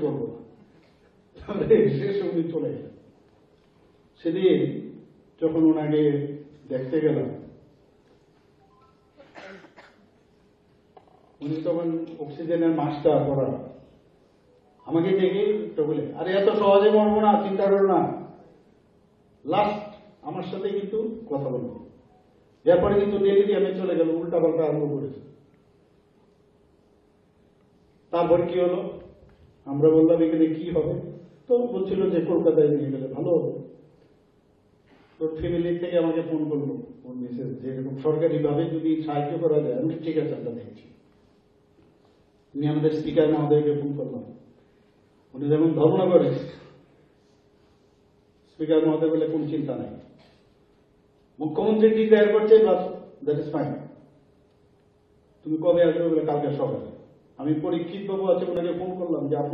বলবো না, শেষ অবধি চলে গেলেন। সেদিন যখন ওনাকে দেখতে গেলাম, উনি তখন অক্সিজেনের মাস্কটা করা, আমাকে দেখে তো বলে, আরে এত সহজে মরবো না, চিন্তা করো না, লাস্ট আমার সাথে কিন্তু কথা বলবো। এরপরে কিন্তু ডেলিরিয়ামে চলে গেল, উল্টা পাল্টা আরম্ভ করেছে। তারপরে কি হলো, আমরা বললাম এখানে কি হবে, তো বলছিল যে কলকাতায় নিয়ে গেলে ভালো হবে। তোর ফ্যামিলির থেকে আমাকে ফোন করলো, ওর মিসেস, যে এরকম সরকারি ভাবে যদি সাহায্য করা যায়। আমি ঠিক আছে, আমরা দেখছি। উনি আমাদের স্পিকার মহোদয়কে ফোন করলাম, উনি যেমন ধর্মনগরে, স্পিকার মহোদয় বলে কোন চিন্তা নাই, মুখ্যমন্ত্রী ডিক্লেয়ার করছে, বাস দ্যাট ইজ ফাইন, তুমি কবে আসবে বলে কালকে সকালে। আমি পরীক্ষিত বাবু আছে, ওনাকে ফোন করলাম যে আপনি